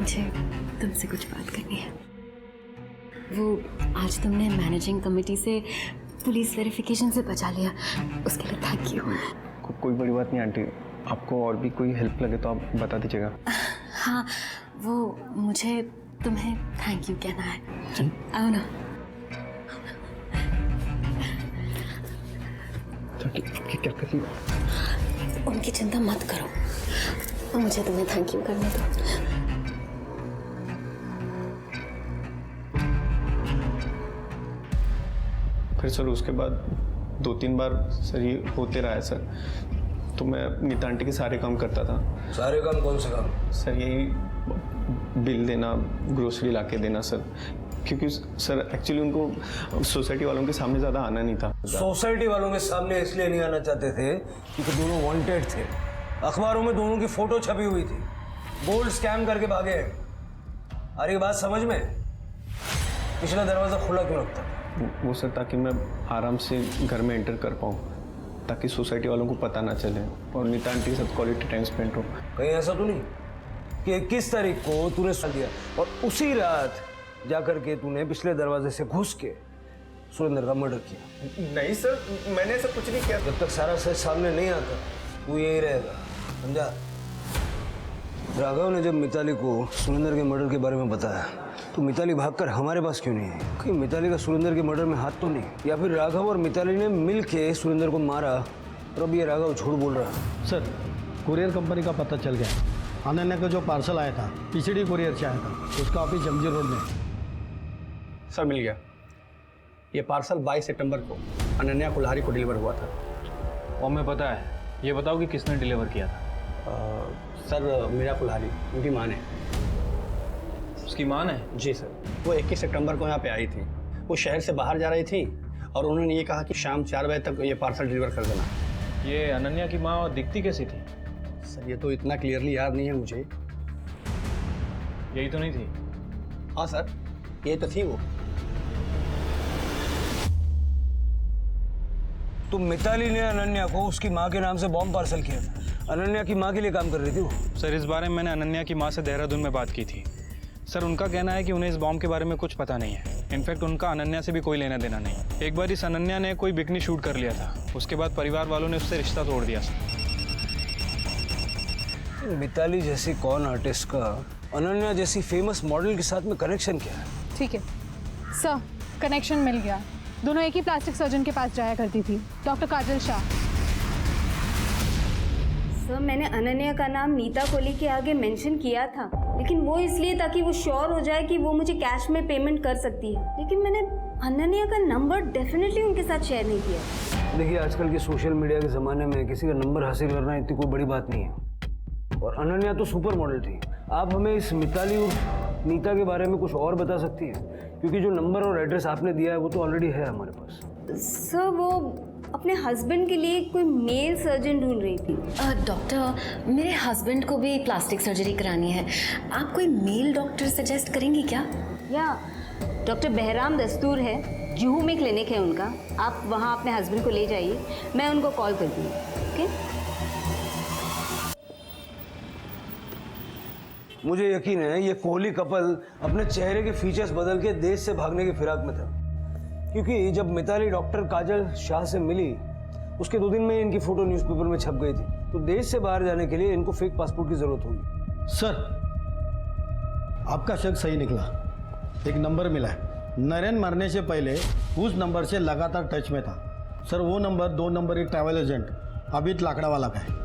मुझे तुमसे कुछ बात करनी है। वो आज तुमने मैनेजिंग कमेटी से पुलिस वेरिफिकेशन से बचा लिया, उसके लिए थैंक यू। कोई बड़ी बात नहीं आंटी, आपको और भी कोई हेल्प लगे तो आप बता दीजिएगा। हाँ, वो मुझे तुम्हें थैंक यू कहना है। आओ ना। क्या कर रही हो? उनकी चिंता मत करो, मुझे तुम्हें थैंक यू करने दो। फिर सर उसके बाद 2-3 बार सर ये होते रहा है सर, तो मैं नीता आंटी के सारे काम करता था। सारे काम कौन से काम? सर यही बिल देना, ग्रोसरी लाके देना सर, क्योंकि सर एक्चुअली उनको सोसाइटी वालों के सामने ज़्यादा आना नहीं था। सोसाइटी वालों के सामने इसलिए नहीं आना चाहते थे क्योंकि दोनों वांटेड थे, अखबारों में दोनों की फोटो छपी हुई थी, गोल्ड स्कैम करके भागे। अरे बात समझ में? पिछला दरवाजा खुला क्यों रखता? वो सर ताकि मैं आराम से घर में एंटर कर पाऊँ, ताकि सोसाइटी वालों को पता ना चले और नीता आंटी के साथ क्वालिटी टाइम स्पेंड हो। कहीं ऐसा तो नहीं कि 21 तारीख को तूने साथ दिया और उसी रात जाकर के तूने पिछले दरवाजे से घुस के सुरेंद्र का मर्डर किया? नहीं सर, मैंने ऐसा कुछ नहीं किया। जब तक सारा सच सामने नहीं आता तू यही रहेगा, समझा? राघव ने जब मिताली को सुरेंद्र के मर्डर के बारे में बताया तो मिताली भागकर हमारे पास क्यों नहीं है? कहीं मिताली का सुरेंद्र के मर्डर में हाथ तो नहीं? या फिर राघव और मिताली ने मिल के सुरेंद्र को मारा और अब ये राघव झूठ बोल रहा है? सर, कुरियर कंपनी का पता चल गया। अनन्या का जो पार्सल आया था पीसीडी कुरियर से आया था, उसका ऑफिस जमजी रोड में। सर मिल गया। ये पार्सल 22 सितंबर को अनन्या कुल्हारी को डिलीवर हुआ था। और हमें पता है, ये बताओ कि किसने डिलीवर किया था? सर मीरा कुल्हारी, उनकी माँ ने। उसकी माँ ने? जी सर, वो 21 सितंबर को यहाँ पे आई थी। वो शहर से बाहर जा रही थी और उन्होंने ये कहा कि शाम 4 बजे तक ये पार्सल डिलीवर कर देना। ये अनन्या की माँ दिखती कैसी थी? सर ये तो इतना क्लियरली याद नहीं है मुझे। यही तो नहीं थी? हाँ सर, ये तो थी वो। तो मिताली ने अनन्या को उसकी माँ के नाम से बॉम्ब पार्सल किया था। अनन्या की माँ के लिए काम कर रही थी वो। सर इस बारे में मैंने अनन्या की माँ से देहरादून में बात की थी। सर उनका कहना है कि उन्हें इस बॉम्ब के बारे में कुछ पता नहीं है। इनफैक्ट उनका अनन्या से भी कोई लेना देना नहीं। एक बार इस अनन्या ने कोई बिकनी शूट कर लिया था, उसके बाद परिवार वालों ने उससे रिश्ता तोड़ दिया। मिताली जैसी कौन आर्टिस्ट का अनन्या जैसी फेमस मॉडल के साथ में कनेक्शन क्या है? ठीक है सर, कनेक्शन मिल गया। दोनों एक ही प्लास्टिक सर्जन के पास जाया करती थी, डॉक्टर काजल शाह। सर मैंने अनन्या का नाम नीता कोहली के आगे मेंशन किया था, लेकिन वो इसलिए ताकि वो श्योर हो जाए कि वो मुझे कैश में पेमेंट कर सकती है, लेकिन मैंने अनन्या का नंबर डेफिनेटली उनके साथ शेयर नहीं किया। देखिए आजकल के सोशल मीडिया के ज़माने में किसी का नंबर हासिल करना इतनी कोई बड़ी बात नहीं है। और अनन्या तो सुपर मॉडल थी। आप हमें इस मिताली और नीता के बारे में कुछ और बता सकती है? क्योंकि जो नंबर और एड्रेस आपने दिया है वो तो ऑलरेडी है हमारे पास। सर वो अपने हस्बैंड के लिए कोई मेल सर्जन ढूंढ रही थी। डॉक्टर, मेरे हस्बैंड को भी प्लास्टिक सर्जरी करानी है, आप कोई मेल डॉक्टर सजेस्ट करेंगी क्या? या डॉक्टर बहराम दस्तूर है, जुहू में क्लिनिक है उनका। आप वहाँ अपने हस्बैंड को ले जाइए, मैं उनको कॉल करती हूँ। ओके? मुझे यकीन है ये कोहली कपल अपने चेहरे के फीचर्स बदल के देश से भागने की फिराक में था, क्योंकि जब मिताली डॉक्टर काजल शाह से मिली उसके 2 दिन में इनकी फोटो न्यूज़पेपर में छप गई थी। तो देश से बाहर जाने के लिए इनको फेक पासपोर्ट की जरूरत होगी। सर, आपका शक सही निकला। एक नंबर मिला है, नरेन मरने से पहले उस नंबर से लगातार टच में था। सर वो नंबर 2 नंबर एक ट्रैवल एजेंट अभित लाकड़ा वाला का है।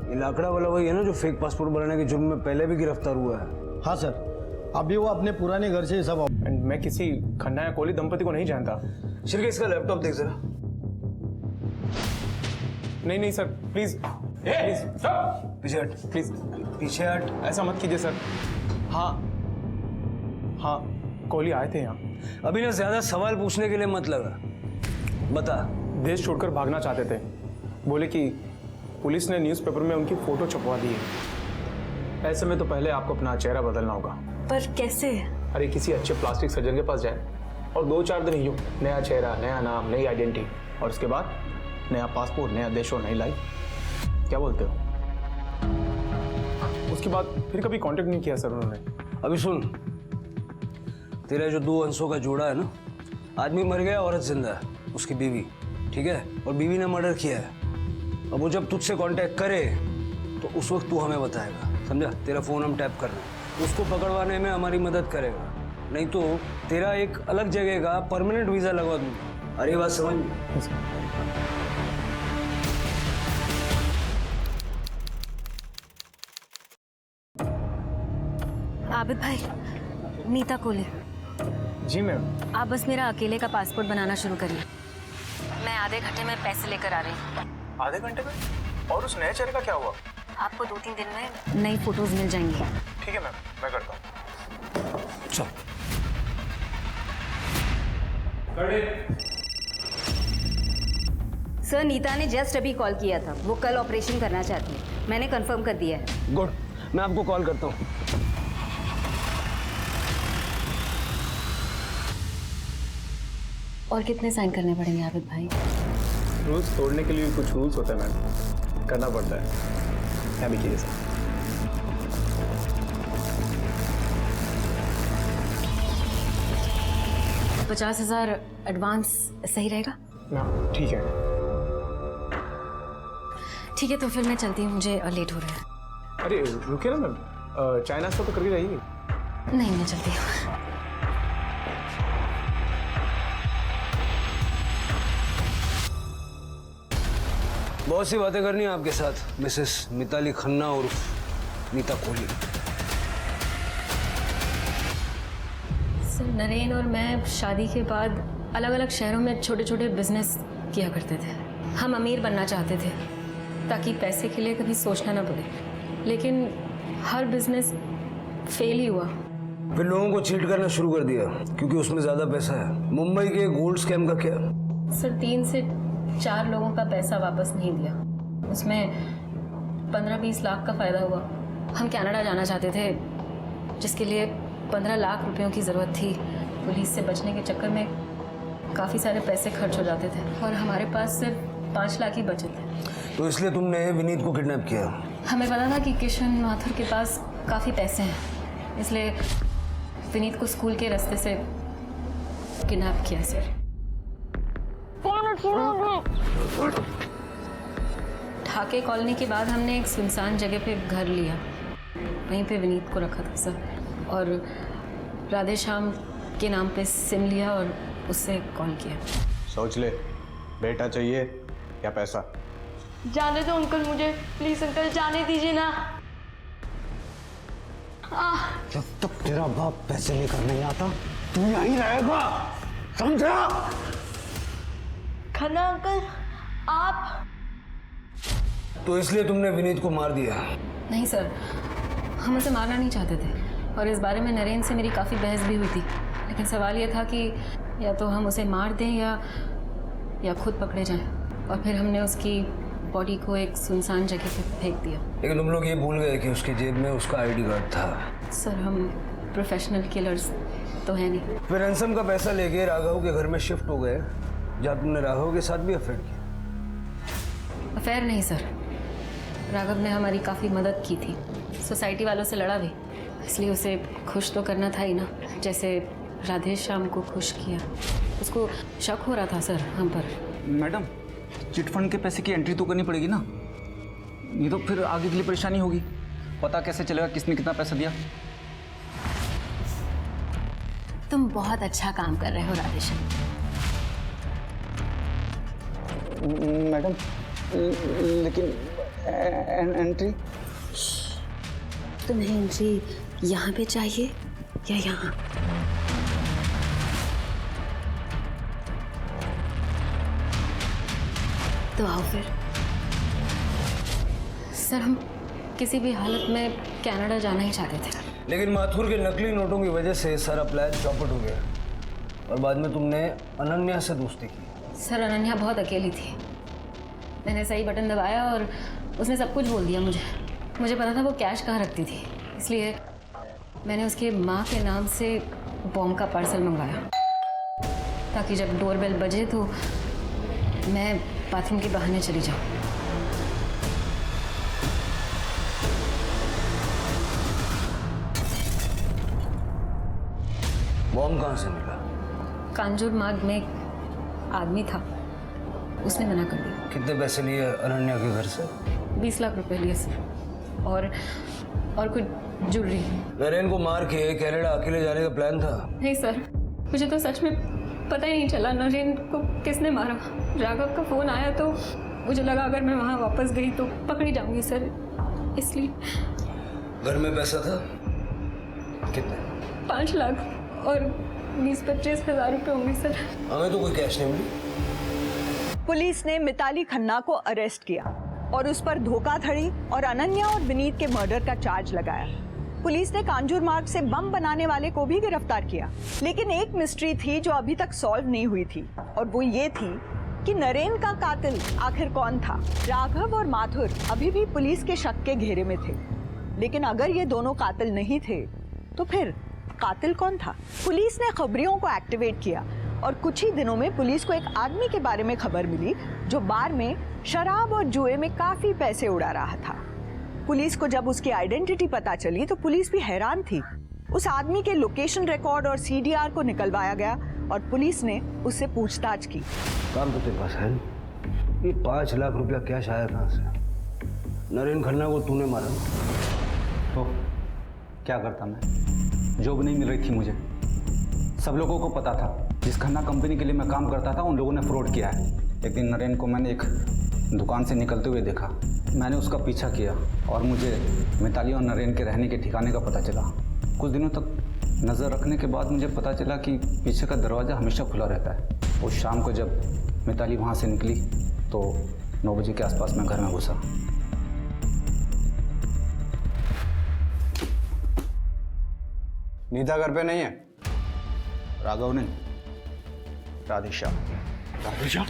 ये लाकड़ा वाला वही है ना जो फेक पासपोर्ट बनाने के जुर्म में पहले भी गिरफ्तार हुआ है? हाँ सर, अभी वो अपने पुराने घर से सब। मैं किसी खन्ना या कोहली दंपति को नहीं जानता। शिरके इसका लैपटॉप देख जरा। नहीं सर, प्लीज पीछे हट, प्लीज पीछे हट। ऐसा मत कीजिए सर। हाँ, कोहली आए थे यहाँ। अभी ना ज्यादा सवाल पूछने के लिए मत लगा, बता। देश छोड़कर भागना चाहते थे, बोले कि पुलिस ने न्यूज़पेपर में उनकी फोटो छपवा दी है। ऐसे में तो पहले आपको अपना चेहरा बदलना होगा। पर कैसे? अरे किसी अच्छे प्लास्टिक सर्जन के पास जाए और 2-4 दिन यूँ नया चेहरा, नया नाम, नई आइडेंटिटी, और उसके बाद नया पासपोर्ट, नया देश और नई लाइफ। क्या बोलते हो? उसके बाद फिर कभी कांटेक्ट नहीं किया सर उन्होंने। अभी सुन, तेरा जो 2 अंशों का जोड़ा है ना, आदमी मर गया, औरत जिंदा है, उसकी बीवी, ठीक है, और बीवी ने मर्डर किया है। अब वो जब तुझसे कांटेक्ट करे तो उस वक्त तू हमें बताएगा, समझा? तेरा फोन हम टैप कर रहे हैं, उसको पकड़वाने में हमारी मदद करेगा, नहीं तो तेरा एक अलग जगह का परमानेंट वीजा लगवा दूंगा। अरे बात समझ में? आबिद भाई, नीता कोहली। जी मैम। आप बस मेरा अकेले का पासपोर्ट बनाना शुरू करिए, मैं आधे घंटे में पैसे लेकर आ रही हूँ। आधे घंटे में? और उस नए चेहरे का क्या हुआ? आपको 2-3 दिन में नई फोटोज मिल जाएंगी। ठीक है मैम, मैं करता हूँ। चल। सर, नीता ने जस्ट अभी कॉल किया था, वो कल ऑपरेशन करना चाहती है, मैंने कंफर्म कर दिया है। गुड, मैं आपको कॉल करता हूँ। और कितने साइन करने पड़ेंगे आबिद भाई? रूल्स तोड़ने के लिए कुछ रूल्स होते हैं मैम, करना पड़ता है। क्या भी कीजिए सर। 50,000 एडवांस सही रहेगा? हाँ ठीक है। ठीक है, तो फिर मैं चलती हूँ, मुझे लेट हो रहा है। अरे रुकिए ना मैम, चाय नाश्ता तो करके जाइए। नहीं, मैं चलती हूँ। बहुत सी बातें करनी है आपके साथ, मिसेस मिताली खन्ना और नीता कोहली। सर, नरेन और मैं शादी के बाद अलग अलग शहरों में छोटे छोटे बिजनेस किया करते थे। हम अमीर बनना चाहते थे ताकि पैसे के लिए कभी सोचना ना पड़े, लेकिन हर बिजनेस फेल ही हुआ। फिर लोगों को चीट करना शुरू कर दिया क्योंकि उसमें ज़्यादा पैसा है। मुंबई के गोल्ड स्कैम का क्या? सर, 3 से 4 लोगों का पैसा वापस नहीं दिया, उसमें 15-20 लाख का फ़ायदा हुआ। हम कनाडा जाना चाहते थे जिसके लिए 15 लाख रुपयों की ज़रूरत थी। पुलिस से बचने के चक्कर में काफ़ी सारे पैसे खर्च हो जाते थे और हमारे पास सिर्फ 5 लाख ही बचे थे। तो इसलिए तुमने विनीत को किडनैप किया? हमें पता था कि किशन माथुर के पास काफ़ी पैसे हैं, इसलिए विनीत को स्कूल के रास्ते से किडनैप किया सर। ढाके कॉलोनी के बाद हमने एक सुनसान जगह पे घर लिया, वहीं पे विनीत को रखा था सर, और राधे श्याम के नाम पे सिम लिया और उससे कॉल किया। सोच ले, बेटा चाहिए या पैसा? जाने दो अंकल, मुझे प्लीज अंकल जाने दीजिए ना। जब तक तेरा बाप पैसे लेकर नहीं आता तू यहीं रहेगा, समझा? खन्ना अंकल, आप? तो इसलिए तुमने विनीत को मार दिया? नहीं सर, हम उसे मारना नहीं चाहते थे और इस बारे में नरेन से मेरी काफ़ी बहस भी हुई थी, लेकिन सवाल ये था कि या तो हम उसे मार दें या खुद पकड़े जाएं, और फिर हमने उसकी बॉडी को एक सुनसान जगह पे फेंक दिया। लेकिन तुम लोग ये भूल गए कि उसकी जेब में उसका आईडी कार्ड था। सर, हम प्रोफेशनल किलर्स तो है नहीं। फिर रैंसम का पैसा लेके राघव के घर में शिफ्ट हो गए, जहाँ तुमने राघव के साथ भी अफेयर किया। अफेयर नहीं सर, राघव ने हमारी काफ़ी मदद की थी, सोसाइटी वालों से लड़ा भी, इसलिए उसे खुश तो करना था ही ना, जैसे राधे श्याम को खुश किया। उसको शक हो रहा था सर हम पर। मैडम, चिट फंड के पैसे की एंट्री तो करनी पड़ेगी ना, नहीं तो फिर आगे के लिए परेशानी होगी। पता कैसे चलेगा किसने कितना पैसा दिया? तुम बहुत अच्छा काम कर रहे हो राधेश्याम। मैडम, लेकिन एंट्री? तुम्हें एंट्री यहाँ पे चाहिए या यहाँ? तो आओ फिर। सर, हम किसी भी हालत में कनाडा जाना ही चाहते थे, लेकिन माथुर के नकली नोटों की वजह से सारा प्लान चौपट हो गया और बाद में तुमने अनन्या से दोस्ती की। सर, अनन्या बहुत अकेली थी, मैंने सही बटन दबाया और उसने सब कुछ बोल दिया मुझे पता था वो कैश कहाँ रखती थी, इसलिए मैंने उसके माँ के नाम से बॉम्ब का पार्सल मंगवाया ताकि जब डोरबेल बजे तो मैं बाथरूम के बहाने चली जाऊँ। बॉम्ब कहाँ से मिला? कांजूर मार्ग में एक आदमी था, उसने मना कर दिया। कितने पैसे लिए अनन्या के घर से? 20 लाख रुपए लिए सर, और कुछ ज्वेलरी। नरेन को मार के कनाडा अकेले जाने का प्लान था? नहीं सर, मुझे तो सच में पता ही नहीं चला नरेन को किसने मारा। राघव का फोन आया तो मुझे लगा अगर मैं वहाँ वापस गई तो पकड़ी जाऊंगी सर, इसलिए। घर में पैसा था कितने? 5 लाख और 20-25 हज़ार रुपये होंगे सर। हमें तो कोई कैश नहीं मिली। पुलिस ने मिताली खन्ना को अरेस्ट किया और उस पर धोखाधड़ी और अनन्या और विनीत के मर्डर का चार्ज लगाया। पुलिस ने कांजूर मार्ग से बम बनाने वाले को भी गिरफ्तार किया, लेकिन एक मिस्ट्री थी जो अभी तक सॉल्व नहीं हुई थी, और वो ये थी कि नरेन का कातिल आखिर कौन था। राघव और माथुर अभी भी पुलिस के शक के घेरे में थे, लेकिन अगर ये दोनों कातिल नहीं थे तो फिर कातिल कौन था? पुलिस ने खबरियों को एक्टिवेट किया और कुछ ही दिनों में पुलिस को एक आदमी के बारे में खबर मिली जो बार में शराब और जुए में काफी पैसे उड़ा रहा था। पुलिस को जब उसकी आइडेंटिटी पता चली तो पुलिस भी हैरान थी। उस आदमी के लोकेशन रिकॉर्ड और सीडीआर को निकलवाया गया और पुलिस ने उससे पूछताछ की। काम तो तेरे पास है, ये 5 लाख रुपया कैश आया कहाँ से? नरेन खन्ना को तूने मारा? तो क्या करता मैं? जॉब नहीं मिल रही थी मुझे, सब लोगों को पता था। जिस खन्ना कंपनी के लिए मैं काम करता था उन लोगों ने फ्रॉड किया है। एक दिन नरेन को मैंने एक दुकान से निकलते हुए देखा, मैंने उसका पीछा किया और मुझे मिताली और नरेन के रहने के ठिकाने का पता चला। कुछ दिनों तक नज़र रखने के बाद मुझे पता चला कि पीछे का दरवाज़ा हमेशा खुला रहता है। उस शाम को जब मिताली वहाँ से निकली तो 9 बजे के आसपास मैं घर में घुसा। नीता घर पे नहीं है? राघव नहीं, राधेश्याम। राधेश्याम?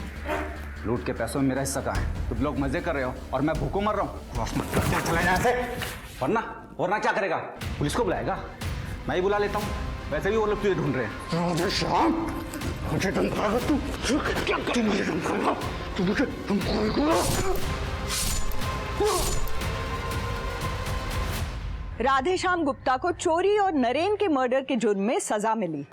लूट के पैसों में मेरा हिस्सा कहाँ है? तुम लोग मजे कर रहे हो और मैं भूखों मर रहा हूँ। वरना क्या करेगा? पुलिस को बुलाएगा? मैं ही बुला लेता हूँ, वैसे भी वो लोग तुझे ढूंढ रहे हैं। राधेश्याम, मुझे धमकाएगा तू? क्या तू मुझे धमकाएगा? तू मुझे धमकाएगा? राधेश्याम गुप्ता को चोरी और नरेन के मर्डर के जुर्म में सजा मिली।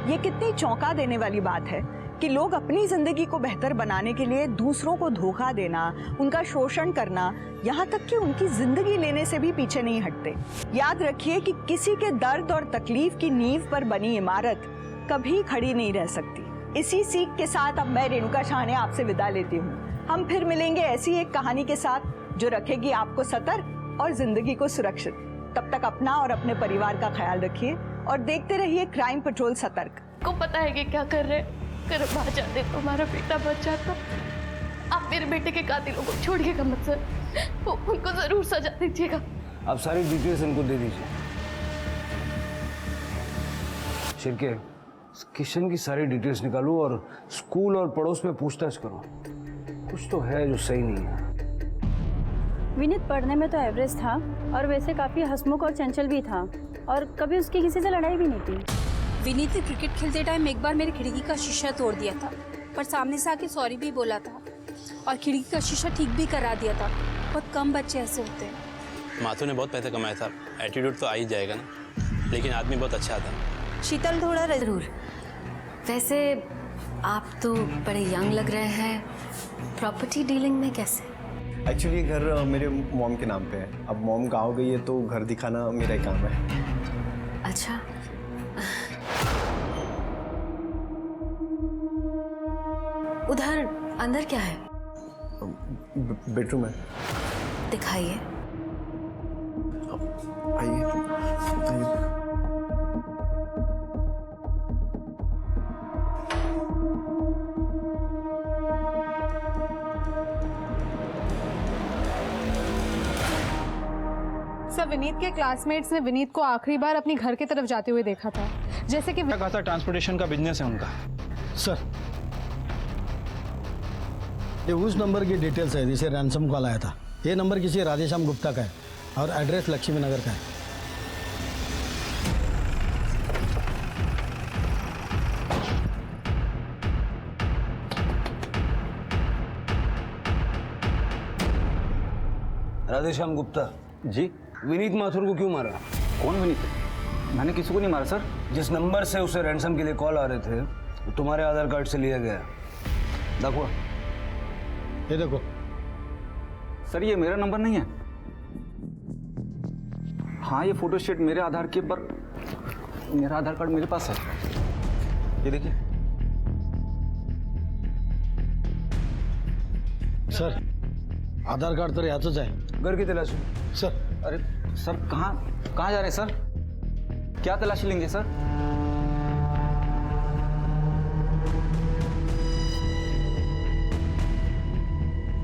ये कितनी चौंका देने वाली बात है कि लोग अपनी जिंदगी को बेहतर बनाने के लिए दूसरों को धोखा देना, उनका शोषण करना, यहाँ तक कि उनकी जिंदगी लेने से भी पीछे नहीं हटते। याद रखिए कि किसी के दर्द और तकलीफ की नींव पर बनी इमारत कभी खड़ी नहीं रह सकती। इसी सीख के साथ अब मैं रेणुका शाह आपसे विदा लेती हूँ। हम फिर मिलेंगे ऐसी एक कहानी के साथ जो रखेगी आपको सतर्क और जिंदगी को सुरक्षित। तब तक अपना और अपने परिवार का ख्याल रखिए और देखते रहिए क्राइम पेट्रोल सतर्क। को पता है कि क्या कर रहे? कर बाहर जाते तो हमारा बेटा बच जाता। आप मेरे बेटे के कातिलों को छोड़िएगा मत सर, उनको जरूर सजा दीजिएगा। आप सारी डिटेल्स इनको दे दीजिए। शिरके, किशन की सारी डिटेल्स निकालो और स्कूल और पड़ोस में पूछताछ करो। कुछ तो है जो सही नहीं है। विनीत पढ़ने में तो एवरेज था और वैसे काफ़ी हंसमुख और चंचल भी था और कभी उसकी किसी से लड़ाई भी नहीं थी। विनीत ने क्रिकेट खेलते टाइम एक बार मेरी खिड़की का शीशा तोड़ दिया था, पर सामने से आके सॉरी भी बोला था और खिड़की का शीशा ठीक भी करा दिया था। बहुत कम बच्चे ऐसे होते हैं। माथुर ने बहुत पैसे कमाए था, एटीट्यूड तो आ ही जाएगा ना, लेकिन आदमी बहुत अच्छा था। शीतल थोड़ा जरूर। वैसे आप तो बड़े यंग लग रहे हैं, प्रॉपर्टी डीलिंग में कैसे? एक्चुअली घर मेरे मॉम के नाम पे है। अब मॉम गाँव गई है तो घर दिखाना मेरा ही काम है। अच्छा, उधर अंदर क्या है? बेडरूम है। दिखाइए। आइए। सर, विनीत के क्लासमेट्स ने विनीत को आखिरी बार अपनी घर की तरफ जाते हुए देखा था। जैसे कि क्या खासा ट्रांसपोर्टेशन का बिजनेस है उनका। सर, ये उस नंबर की डिटेल्स है जिसे रैंसम कॉल आया था। ये नंबर किसी राधेश्याम गुप्ता का है और एड्रेस लक्ष्मी नगर का है। राधेश्याम गुप्ता जी। विनीत माथुर को क्यों मारा? कौन विनीत? मैंने किसी को नहीं मारा सर। जिस नंबर से उसे रैंसम के लिए कॉल आ रहे थे वो तुम्हारे आधार कार्ड से लिया गया। देखो ये देखो सर, ये मेरा नंबर नहीं है। हाँ, ये फोटो स्टेट मेरे आधार के, पर मेरा आधार कार्ड मेरे पास है। ये देखिए सर, आधार कार्ड तर याचंच आहे। घर की तलाशी सर। अरे सर, कहाँ जा रहे हैं सर? क्या तलाशी लेंगे सर?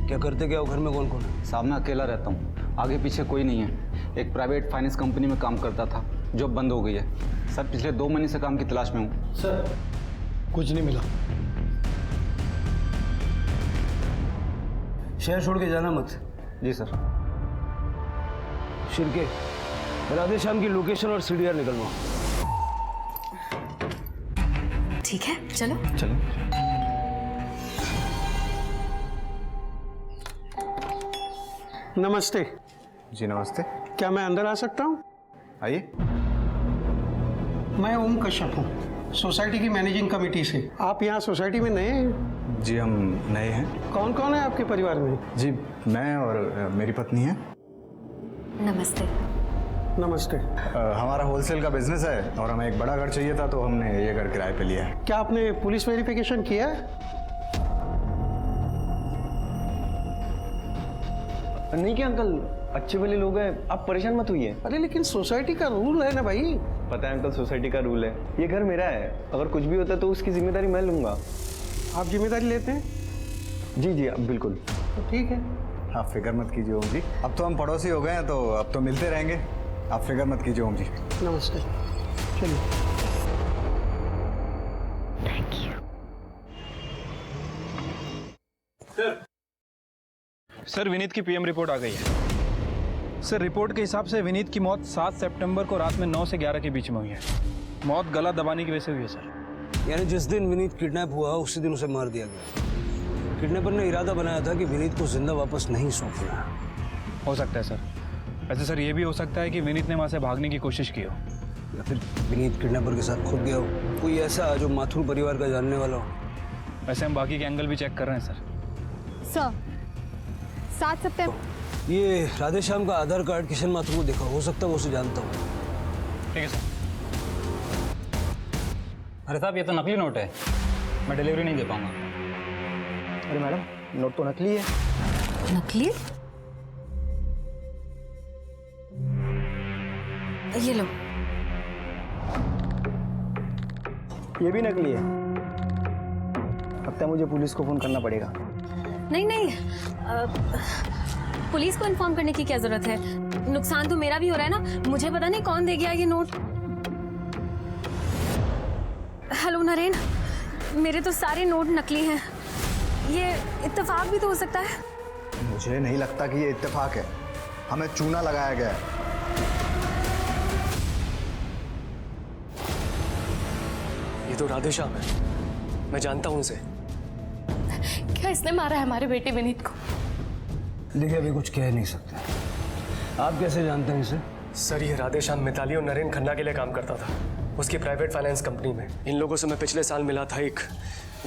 क्या करते क्या हो? घर में कौन कौन है? साहब मैं अकेला रहता हूँ, आगे पीछे कोई नहीं है। एक प्राइवेट फाइनेंस कंपनी में काम करता था, जॉब बंद हो गई है सर। पिछले 2 महीने से काम की तलाश में हूँ। सर कुछ नहीं मिला। शहर छोड़ के जाना मत। जी सर। शिरके, राधे श्याम की लोकेशन और सीडीआर निकलवा। ठीक है, चलो चलो। नमस्ते। जी नमस्ते। क्या मैं अंदर आ सकता हूँ? आइए। मैं ओम कश्यप हूँ, सोसाइटी की मैनेजिंग कमेटी से। आप यहाँ सोसाइटी में नए हैं? जी हम नए हैं। कौन कौन है आपके परिवार में? जी मैं और मेरी पत्नी है। नमस्ते। नमस्ते। हमारा होलसेल का बिजनेस है और हमें एक बड़ा घर चाहिए था, तो हमने ये घर किराए पे लिया है। क्या आपने पुलिस वेरिफिकेशन किया है? नहीं क्या अंकल, अच्छे वाले लोग हैं, आप परेशान मत होइए। अरे लेकिन सोसाइटी का रूल है ना भाई। पता है अंकल, सोसाइटी का रूल है। ये घर मेरा है, अगर कुछ भी होता है तो उसकी जिम्मेदारी मैं लूंगा। आप जिम्मेदारी लेते हैं? जी जी बिल्कुल। तो ठीक है। आप फिक्र मत कीजिए ओम जी, अब तो हम पड़ोसी हो गए हैं तो अब तो मिलते रहेंगे। आप फिक्र मत कीजिए ओम जी। नमस्ते। चलिए। Thank you. सर विनीत की पीएम रिपोर्ट आ गई है। सर रिपोर्ट के हिसाब से विनीत की मौत 7 सितंबर को रात में 9 से 11 के बीच में हुई है। मौत गला दबाने की वजह से हुई है सर। यानी जिस दिन विनीत किडनैप हुआ उसी दिन उसे मार दिया गया। किडनैपर ने इरादा बनाया था कि विनीत को जिंदा वापस नहीं सौंपना। हो सकता है सर। वैसे सर ये भी हो सकता है कि विनीत ने वहाँ से भागने की कोशिश की हो, या फिर विनीत किडनैपर के साथ खुद गया हो। कोई ऐसा जो माथुर परिवार का जानने वाला हो। वैसे हम बाकी के एंगल भी चेक कर रहे हैं सर। सर 7 सितंबर। ये राधे श्याम का आधार कार्ड किशन माथुर को देखा, हो सकता है वो उसे जानता हो। ठीक है सर। अरे साहब ये तो नकली नोट है, मैं डिलीवरी नहीं दे पाऊंगा। अरे मैडम नोट तो नकली है। नकली? ये लो। ये भी नकली है। लगता है मुझे पुलिस को फोन करना पड़ेगा। नहीं नहीं, पुलिस को इन्फॉर्म करने की क्या जरूरत है? नुकसान तो मेरा भी हो रहा है ना। मुझे पता नहीं कौन दे गया ये नोट। हेलो नरेन, मेरे तो सारे नोट नकली हैं। ये इत्तेफाक भी तो हो सकता है। मुझे नहीं लगता कि ये इत्तेफाक है, हमें चूना लगाया गया है। ये तो राधे श्याम है, मैं जानता हूं उसे। क्या इसने मारा है हमारे बेटे विनीत को? देखिए अभी कुछ कह नहीं सकते। आप कैसे जानते हैं इसे? सर ये राधे श्याम मिताली और नरेन खन्ना के लिए काम करता था, उसकी प्राइवेट फाइनेंस कंपनी में। इन लोगों से मैं पिछले साल मिला था एक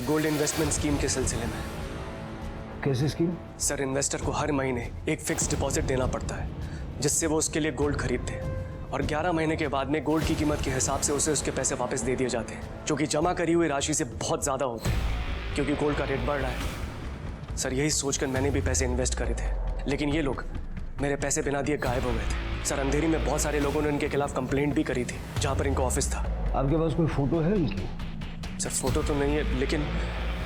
गोल्ड इन्वेस्टमेंट स्कीम के सिलसिले में। कैसी स्कीम? सर इन्वेस्टर को हर महीने एक फिक्स डिपॉजिट देना पड़ता है, जिससे वो उसके लिए गोल्ड खरीदते हैं, और 11 महीने के बाद में गोल्ड की कीमत के हिसाब से उसे उसके पैसे वापस दे दिए जाते हैं, जो कि जमा करी हुई राशि से बहुत ज़्यादा होते हैं, क्योंकि गोल्ड का रेट बढ़ रहा है। सर यही सोचकर मैंने भी पैसे इन्वेस्ट करे थे, लेकिन ये लोग मेरे पैसे बिना दिए गायब हो गए थे। सर अंधेरी में बहुत सारे लोगों ने इनके खिलाफ कंप्लेंट भी करी थी, जहाँ पर इनका ऑफिस था। आपके पास कोई फोटो है इनकी? सर फोटो तो नहीं है, लेकिन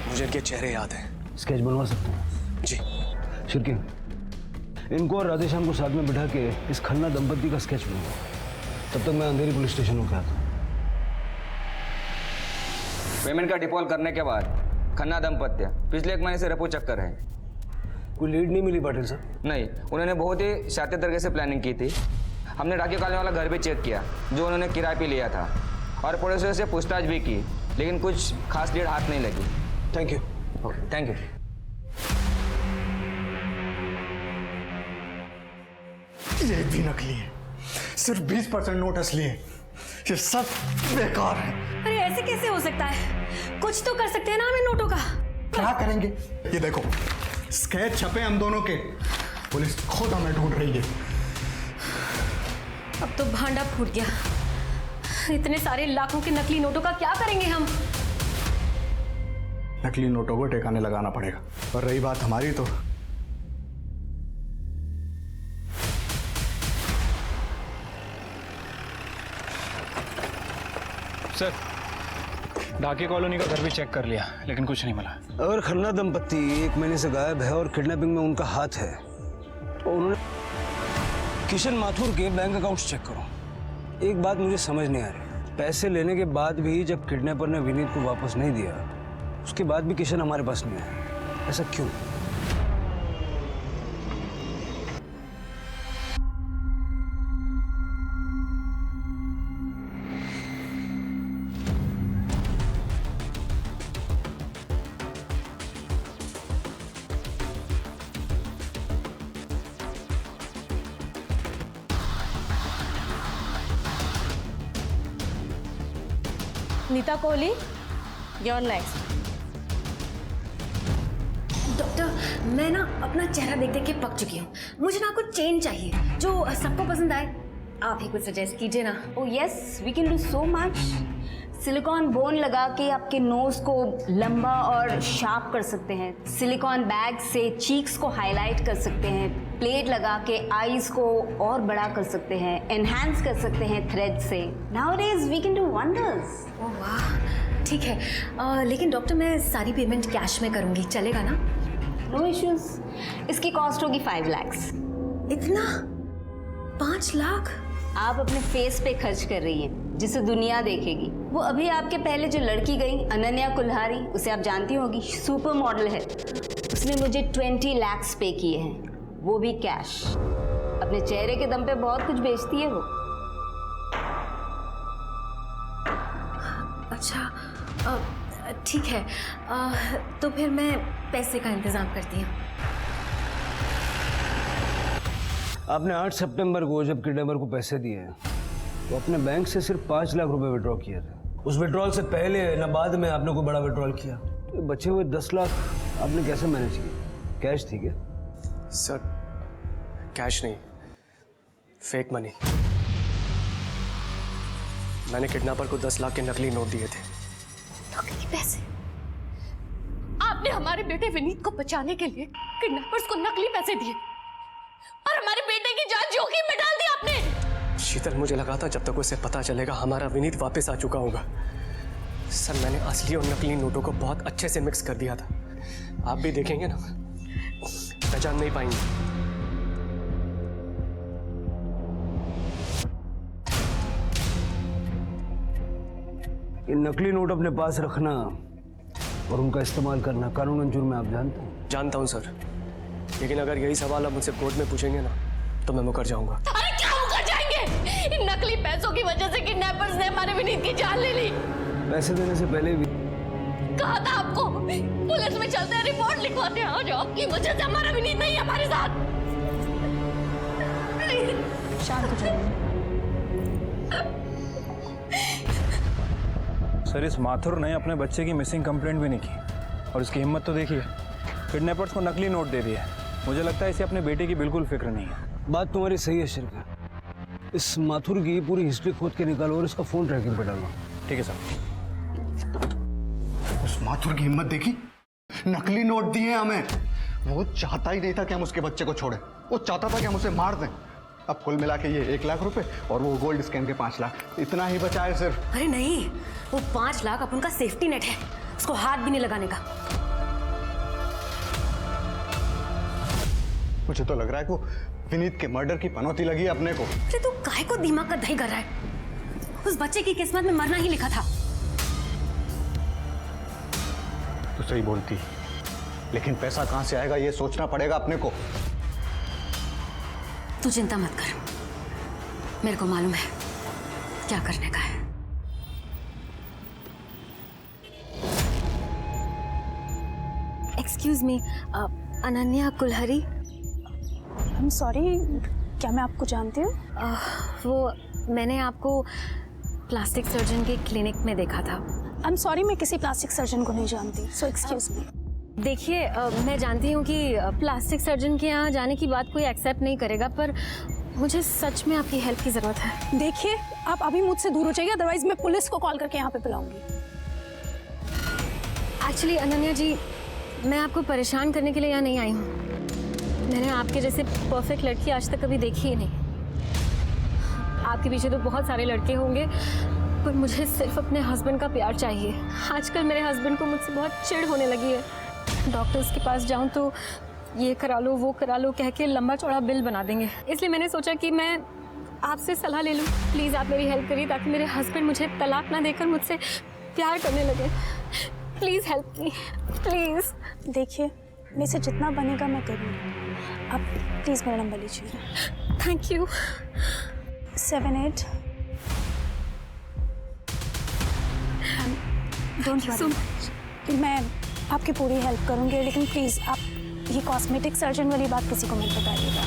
मुझे इनके चेहरे याद हैं। स्केच बनवा सकते हैं? जी। शिरके, इनको और राधेश्याम को साथ में बिठा के इस खन्ना दंपति का स्केच बनवा। तब तक मैं अंधेरी पुलिस स्टेशन होकर आता हूँ। पेमेंट का डिफॉल्ट करने के बाद खन्ना दंपत्य पिछले 1 महीने से रेपो चक्कर है। कोई लीड नहीं मिली पाटिल सर? नहीं, उन्होंने बहुत ही शातिर तरीके से प्लानिंग की थी। हमने राखी कॉलोनी वाला घर भी चेक किया जो उन्होंने किराए पे लिया था, और पड़ोसियों से पूछताछ भी की, लेकिन कुछ खास लीड हाथ नहीं लगी। Thank you. Okay thank you. ये भी नकली है, सिर्फ 20% नोट असली है। ये सब बेकार है। अरे ऐसे कैसे हो सकता है? कुछ तो कर सकते हैं ना हम इन नोटों का। क्या करेंगे? ये देखो, स्केच छपे हम दोनों के, पुलिस खुद हमें ढूंढ रही है। अब तो भांडा फूट गया। इतने सारे लाखों के नकली नोटों का क्या करेंगे हम? नकली नोटों को ठिकाने लगाना पड़ेगा। और रही बात हमारी, तो सर, ढाके कॉलोनी का घर भी चेक कर लिया, लेकिन कुछ नहीं मिला। अगर खन्ना दंपत्ति 1 महीने से गायब है और किडनैपिंग में उनका हाथ है, तो उन्होंने किशन माथुर के बैंक अकाउंट्स चेक करो। एक बात मुझे समझ नहीं आ रही, पैसे लेने के बाद भी जब किडनैपर ने विनीत को वापस नहीं दिया, उसके बाद भी किशन हमारे पास नहीं आया। ऐसा क्यों? Neeta Kohli, your next. Doctor, मैं ना अपना चेहरा देख देख के पक चुकी हूँ। मुझे ना कुछ चेंज चाहिए जो सबको पसंद आए। आप ही कुछ सजेस्ट कीजिए ना। Oh yes, we can do so much. Silicon bone लगा के आपके नोज को लंबा और शार्प कर सकते हैं। सिलिकॉन बैग से चीक्स को हाईलाइट कर सकते हैं। प्लेट लगा के आईज को और बड़ा कर सकते हैं। एनहांस कर सकते हैं थ्रेड से। Nowadays we can do wonders. ओह वाह, ठीक है। लेकिन डॉक्टर, मैं सारी पेमेंट कैश में करूँगी, चलेगा ना? No issues. इसकी कॉस्ट होगी 5 लाख। इतना? 5 लाख? आप अपने फेस पे खर्च कर रही हैं, जिसे दुनिया देखेगी। वो अभी आपके पहले जो लड़की गई, अनन्या कुल्हारी, उसे आप जानती होगी, सुपर मॉडल है। उसने मुझे 20 लाख पे किए हैं, वो भी कैश। अपने चेहरे के दम पे बहुत कुछ बेचती है वो। अच्छा, ठीक है। तो फिर मैं पैसे का इंतजाम करती हूँ। आपने 8 सितंबर को जब किडनैपर को पैसे दिए तो अपने बैंक से सिर्फ 5 लाख रुपए विड्रॉ किए थे। उस विड्रॉल से पहले ना बाद में आपने कोई बड़ा विड्रॉल किया? तो बचे हुए 10 लाख आपने कैसे मैनेज किए? कैश थी क्या? सर, कैश नहीं, फेक मनी। मैंने किडनैपर को 10 लाख के नकली नोट दिए थे। नकली पैसे? आपने हमारे बेटे विनीत को बचाने के लिए किडनैपर्स को नकली पैसे दिए और हमारे बेटे की जान जोखिम में डाल दी आपने। शीतल, मुझे लगा था जब तक उसे पता चलेगा हमारा विनीत वापस आ चुका होगा। सर, मैंने असली और नकली नोटों को बहुत अच्छे से मिक्स कर दिया था। आप भी देखेंगे ना, पहचान नहीं पाएंगे। ये नकली नोट अपने पास रखना और उनका इस्तेमाल करना कानूनन जुर्म है, आप जानते हैं? जानता हूं सर, लेकिन अगर यही सवाल आप मुझसे कोर्ट में पूछेंगे ना, तो मैं मुकर जाऊंगा। अरे क्या मुकर जाएंगे? इन नकली पैसों की वजह से किडनैपर्स ने हमारे विनीत की जान ले ली। पैसे देने से पहले भी कहा था आपको, पुलिस में चलते हैं, रिपोर्ट लिखवाते हैं। आज आपकी वजह से हमारा विनीत नहीं है हमारे साथ। शांत हो जाइए। सर, इस माथुर ने अपने बच्चे की मिसिंग कंप्लेंट भी नहीं की और इसकी हिम्मत तो देखिए, किडनैपर्स को नकली नोट दे दिया। मुझे लगता है इसे अपने बेटे की बिल्कुल फिक्र नहीं है। बात तुम्हारी सही है शिरका। इस माथुर की पूरी हिस्ट्री खोद के निकालो और इसका फोन ट्रैकिंग पे डालो। ठीक है सर। उस माथुर की हिम्मत देखी, नकली नोट दिए हमें। वो चाहता ही नहीं था कि हम उसके बच्चे को छोड़े, वो चाहता था कि हम उसे मार दें। अब कुल मिला के ये 1 लाख रुपए और वो गोल्ड स्कैम के 5 लाख, इतना ही बचा है सिर्फ। अरे नहीं, वो 5 लाख अपन का सेफ्टी नेट है, उसको हाथ भी नहीं लगाने का। मुझे तो लग रहा है कि वो विनीत के मर्डर की पनौती लगी है अपने को। अरे तू काहे को दिमाग का दही कर रहा है? उस बच्चे की किस्मत में मरना ही लिखा था। तो सही बोलती, लेकिन पैसा कहां से आएगा ये सोचना पड़ेगा अपने को। तू चिंता मत कर, मेरे को मालूम है क्या करने का है। Excuse me, Ananya Kulhari. I am sorry, क्या मैं आपको जानती हूँ? वो मैंने आपको प्लास्टिक सर्जन के क्लिनिक में देखा था। आई एम सॉरी, मैं किसी प्लास्टिक सर्जन को नहीं जानती, सो एक्सक्यूज मी। देखिए मैं जानती हूँ कि प्लास्टिक सर्जन के यहाँ जाने की बात कोई एक्सेप्ट नहीं करेगा, पर मुझे सच में आपकी हेल्प की ज़रूरत है। देखिए, आप अभी मुझसे दूर हो जाइए, अदरवाइज मैं पुलिस को कॉल करके यहाँ पे बुलाऊंगी। एक्चुअली अनन्या जी, मैं आपको परेशान करने के लिए यहाँ नहीं आई हूँ। मैंने आपके जैसे परफेक्ट लड़की आज तक कभी देखी ही नहीं। आपके पीछे तो बहुत सारे लड़के होंगे, पर मुझे सिर्फ अपने हस्बैंड का प्यार चाहिए। आजकल मेरे हस्बैंड को मुझसे बहुत चिढ़ होने लगी है। डॉक्टर्स के पास जाऊँ तो ये करा लो वो करा लो कह के लंबा चौड़ा बिल बना देंगे। इसलिए मैंने सोचा कि मैं आपसे सलाह ले लूँ। प्लीज़ आप मेरी हेल्प करिए ताकि मेरे हस्बैंड मुझे तलाक ना देकर मुझसे प्यार करने लगे। Please help me, please. देखिए, मेरे से जितना बनेगा मैं करूँगी। आप प्लीज़ मेरा नंबर लीजिए। Thank you. 78 डोंट वरी, मैं आपकी पूरी हेल्प करूँगी, लेकिन प्लीज़ आप ये कॉस्मेटिक सर्जन वाली बात किसी को मत बताइएगा।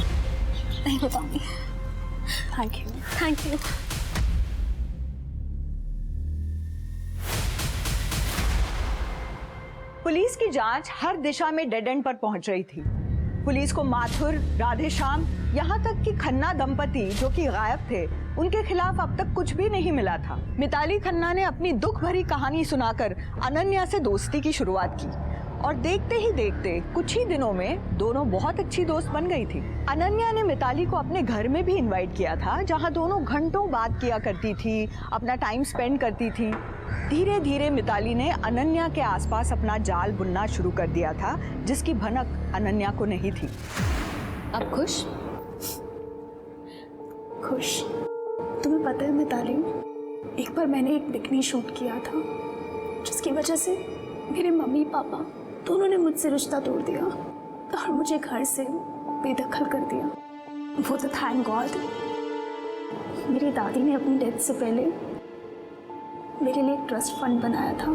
नहीं बताऊँगी। Thank you. Thank you. Police की जांच हर दिशा में डेड एंड पर पहुंच रही थी। पुलिस को माथुर, राधेश्याम, यहाँ तक कि खन्ना दंपति जो कि गायब थे, उनके खिलाफ अब तक कुछ भी नहीं मिला था। मिताली खन्ना ने अपनी दुख भरी कहानी सुनाकर अनन्या से दोस्ती की शुरुआत की और देखते ही देखते कुछ ही दिनों में दोनों बहुत अच्छी दोस्त बन गई थी। अनन्या ने मिताली को अपने घर में भी इनवाइट किया था, जहाँ दोनों घंटों बात किया करती थी, अपना टाइम स्पेंड करती थी। धीरे धीरे मिताली ने अनन्या के आसपास अपना जाल बुनना शुरू कर दिया था, जिसकी भनक अनन्या को नहीं थी। अब खुश? खुश? तुम्हें पता है मिताली, एक बार मैंने एक बिकनी शूट किया था, जिसकी वजह से मेरे मम्मी पापा दोनों ने मुझसे रिश्ता तोड़ दिया और मुझे घर से बेदखल कर दिया। वो तो थैंक गॉड मेरी दादी ने अपनी डेथ से पहले मेरे लिए एक ट्रस्ट फंड बनाया था।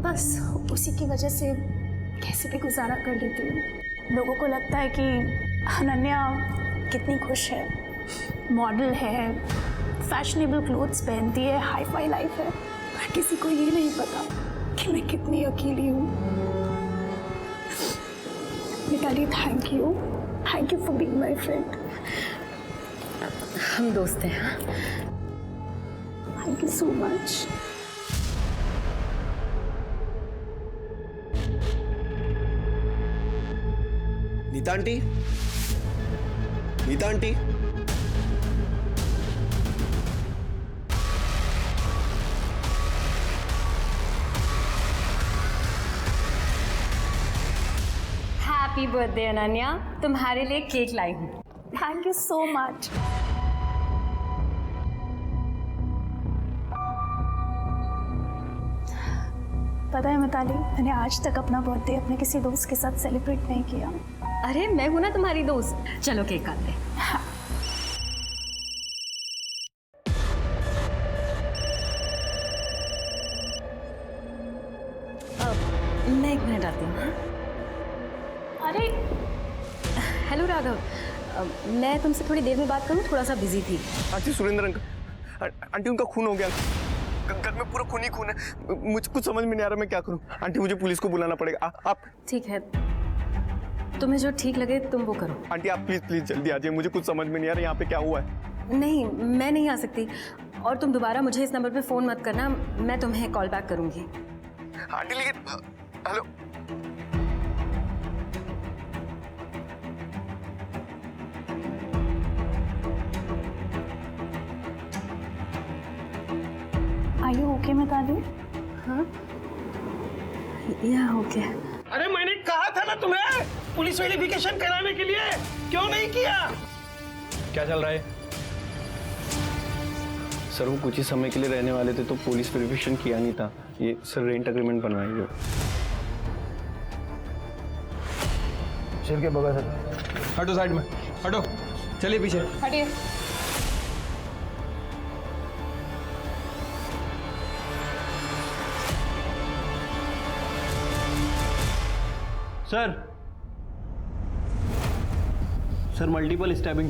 बस उसी की वजह से कैसे भी गुजारा कर लेती हूँ। लोगों को लगता है कि अनन्या कितनी खुश है, मॉडल है, फैशनेबल क्लोथ्स पहनती है, हाई फाई लाइफ है, पर किसी को ये नहीं पता कि मैं कितनी अकेली हूँ। Mitali, thank you for being my friend. हम दोस्त हैं। Thank you so much. Neeta aunty, Neeta aunty, happy birthday Ananya, तुम्हारे लिए केक लाई हूँ। Thank you so much. पता है मिताली, मैंने आज तक अपना बर्थडे अपने किसी दोस्त के साथ सेलिब्रेट नहीं किया। अरे मैं हूं ना तुम्हारी दोस्त, चलो केक काटते हैं। हाँ। मैं 1 मिनट आती हूँ। अरे हेलो राघव, मैं तुमसे थोड़ी देर में बात करूँ, थोड़ा सा बिजी थी। आंटी सुरेंद्र अंकल, आंटी उनका खून हो गया, घर में पूरा खून ही खून है। मुझे कुछ समझ में नहीं आ रहा मैं क्या करूं। आंटी मुझे पुलिस को बुलाना पड़ेगा। आप ठीक है, तुम्हें जो ठीक लगे तुम वो करो। आंटी आप प्लीज प्लीज जल्दी आ जाइए, मुझे कुछ समझ में नहीं आ रहा यहाँ पे क्या हुआ है। नहीं, मैं नहीं आ सकती, और तुम दोबारा मुझे इस नंबर पे फ़ोन मत करना, मैं तुम्हें कॉल बैक करूँगी। आंटी लेकिन hello, are you okay Mitali? हाँ, या ओके। अरे मैंने कहा था ना तुम्हें पुलिस वेरिफिकेशन कराने के लिए, क्यों नहीं किया? क्या चल रहा है? सर वो कुछ ही समय के लिए रहने वाले थे तो पुलिस वेरिफिकेशन किया नहीं था। ये सर रेंट एग्रीमेंट बनवाएंगे जो। चल के बगल से हटो, साइड में हटो, चलिए पीछे हटिए। Sir multiple stabbing